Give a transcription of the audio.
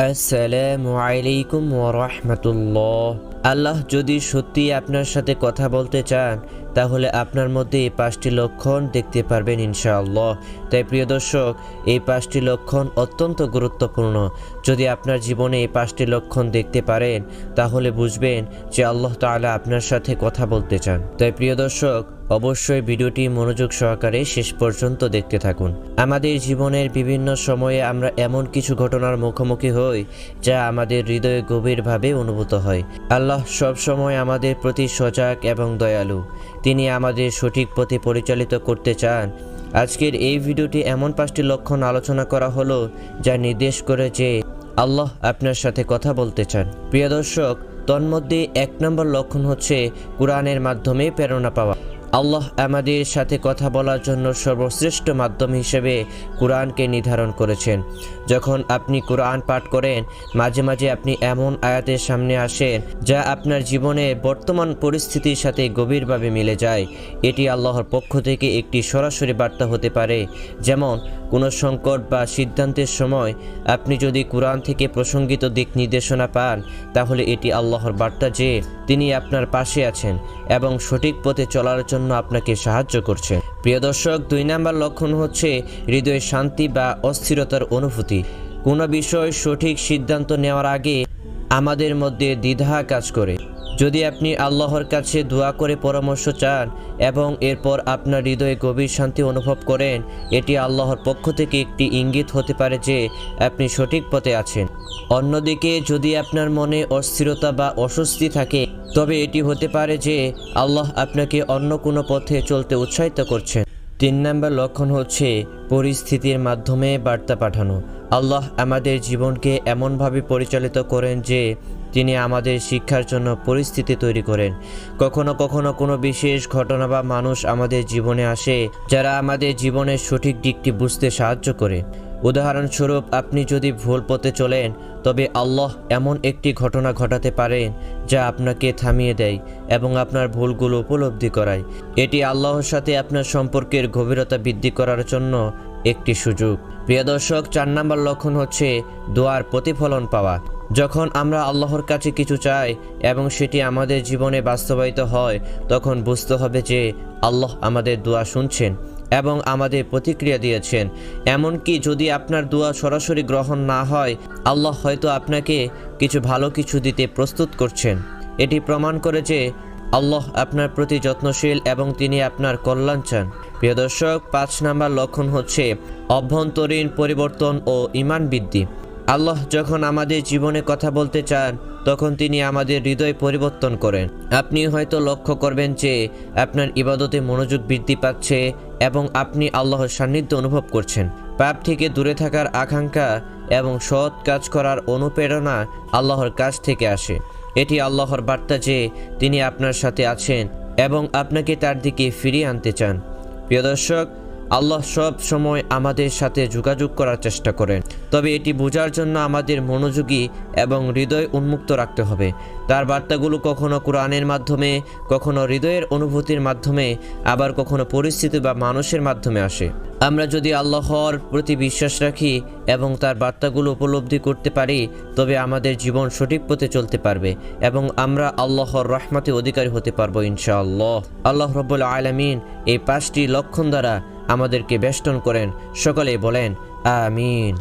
আসসালামু আলাইকুম ওয়া রাহমাতুল্লাহ। আল্লাহ যদি সত্যি আপনার সাথে কথা বলতে চান তাহলে আপনার মধ্যে এই 5টি লক্ষণ দেখতে পারবেন ইনশাআল্লাহ। তাই প্রিয় দর্শক, এই 5টি লক্ষণ অত্যন্ত গুরুত্বপূর্ণ। যদি আপনার জীবনে এই 5টি লক্ষণ দেখতে পারেন তাহলে বুঝবেন যে আল্লাহ তাআলা আপনার সাথে কথা বলতে চান। তাই প্রিয় দর্শক, অবশ্যই ভিডিওটি মনোযোগ সহকারে শেষ পর্যন্ত দেখতে থাকুন। আমাদের জীবনের বিভিন্ন সময়ে আমরা এমন কিছু ঘটনার মুখোমুখি হই যা আমাদের হৃদয়ে গভীরভাবে অনুভূত হয়। আল্লাহ সব সময় আমাদের প্রতি সজাগ এবং দয়ালু। তিনি আমাদের সঠিক পথে পরিচালিত করতে চান। আজকের এই ভিডিওটি এমন 5টি লক্ষণ আলোচনা করা হলো যা নির্দেশ করে যে আল্লাহ আপনার সাথে কথা বলতে চান। প্রিয় দর্শক, তন্মধ্যে 1 নম্বর লক্ষণ হচ্ছে কোরআনের মাধ্যমে প্রেরণা পাওয়া। আল্লাহ আমাদের সাথে কথা বলার জন্য সর্বশ্রেষ্ঠ মাধ্যম হিসেবে কোরআনকে নির্ধারণ করেছেন। যখন আপনি কোরআন পাঠ করেন, মাঝে মাঝে আপনি এমন আয়াতের সামনে আসেন যা আপনার জীবনের বর্তমান পরিস্থিতির সাথে গভীরভাবে মিলে যায়। এটি আল্লাহর পক্ষ থেকে একটি সরাসরি বার্তা হতে পারে। যেমন কোনো সংকট বা সিদ্ধান্তের সময় আপনি যদি কোরআন থেকে প্রসঙ্গিত দিক নির্দেশনা পান, তাহলে এটি আল্লাহর বার্তা যে তিনি আপনার পাশে আছেন এবং সঠিক পথে চলার জন্য আপনাকে সাহায্য করছেন। প্রিয় দর্শক, 2 নম্বর লক্ষণ হচ্ছে হৃদয়ে শান্তি বা অস্থিরতার অনুভূতি। কোনো বিষয় সঠিক সিদ্ধান্ত নেওয়ার আগে আমাদের মধ্যে দ্বিধা কাজ করে। যদি আপনি আল্লাহর কাছে দোয়া করে পরামর্শ চান এবং এরপর আপনার হৃদয়ে গভীর শান্তি অনুভব করেন, এটি আল্লাহর পক্ষ থেকে একটি ইঙ্গিত হতে পারে যে আপনি সঠিক পথে আছেন। অন্যদিকে যদি আপনার মনে অস্থিরতা বা অস্বস্তি থাকে, তবে এটি হতে পারে যে আল্লাহ আপনাকে অন্য কোনো পথে চলতে উৎসাহিত করছেন। 3 নম্বর লক্ষণ হচ্ছে পরিস্থিতির মাধ্যমে বার্তা পাঠানো। আল্লাহ আমাদের জীবনকে এমনভাবে পরিচালিত করেন যে তিনি আমাদের শিক্ষার জন্য পরিস্থিতি তৈরি করেন। কখনো কখনো কোনো বিশেষ ঘটনা বা মানুষ আমাদের জীবনে আসে যারা আমাদের জীবনের সঠিক দিকটি বুঝতে সাহায্য করে। উদাহরণস্বরূপ, আপনি যদি ভুল পথে চলেন, তবে আল্লাহ এমন একটি ঘটনা ঘটাতে পারেন যা আপনাকে থামিয়ে দেয় এবং আপনার ভুলগুলো উপলব্ধি করায়। এটি আল্লাহর সাথে আপনার সম্পর্কের গভীরতা বৃদ্ধি করার জন্য একটি সুযোগ। প্রিয় দর্শক, 4 নম্বর লক্ষণ হচ্ছে দোয়ার প্রতিফলন পাওয়া। যখন আমরা আল্লাহর কাছে কিছু চাই এবং সেটি আমাদের জীবনে বাস্তবায়িত হয়, তখন বুঝতে হবে যে আল্লাহ আমাদের দোয়া শুনছেন এবং আমাদের প্রতিক্রিয়া দিয়েছেন। এমনকি যদি আপনার দোয়া সরাসরি গ্রহণ না হয়, আল্লাহ হয়তো আপনাকে কিছু ভালো কিছু দিতে প্রস্তুত করছেন। এটি প্রমাণ করে যে আল্লাহ আপনার প্রতি যত্নশীল এবং তিনি আপনার কল্যাণ চান। প্রিয় দর্শক, 5 নম্বর লক্ষণ হচ্ছে অভ্যন্তরীণ পরিবর্তন ও ঈমান বৃদ্ধি। আল্লাহ যখন আমাদের জীবনে কথা বলতে চান, তখন তিনি আমাদের হৃদয় পরিবর্তন করেন। আপনি হয়তো লক্ষ্য করবেন যে আপনার ইবাদতে মনোযোগ বৃদ্ধি পাচ্ছে এবং আপনি আল্লাহর সান্নিধ্য অনুভব করছেন। পাপ থেকে দূরে থাকার আকাঙ্ক্ষা এবং সৎ কাজ করার অনুপ্রেরণা আল্লাহর কাছ থেকে আসে। এটি আল্লাহর বার্তা যে তিনি আপনার সাথে আছেন এবং আপনাকে তার দিকে ফিরিয়ে আনতে চান। প্রিয় দর্শক, আল্লাহ সব সময় আমাদের সাথে যোগাযোগ করার চেষ্টা করেন, তবে এটি বোঝার জন্য আমাদের মনোযোগী এবং হৃদয় উন্মুক্ত রাখতে হবে। তার বার্তাগুলো কখনো কোরআনের মাধ্যমে, কখনো হৃদয়ের অনুভূতির মাধ্যমে, আবার কখনো পরিস্থিতি বা মানুষের মাধ্যমে আসে। আমরা যদি আল্লাহর প্রতি বিশ্বাস রাখি এবং তার বার্তাগুলো উপলব্ধি করতে পারি, তবে আমাদের জীবন সঠিক পথে চলতে পারবে এবং আমরা আল্লাহর রহমতে অধিকারী হতে পারবো ইনশাআল্লাহ। আল্লাহ রাব্বুল আলামিন এই 5টি লক্ষণ দ্বারা আমাদেরকে বেষ্টন করেন। সকলেই বলেন আমিন।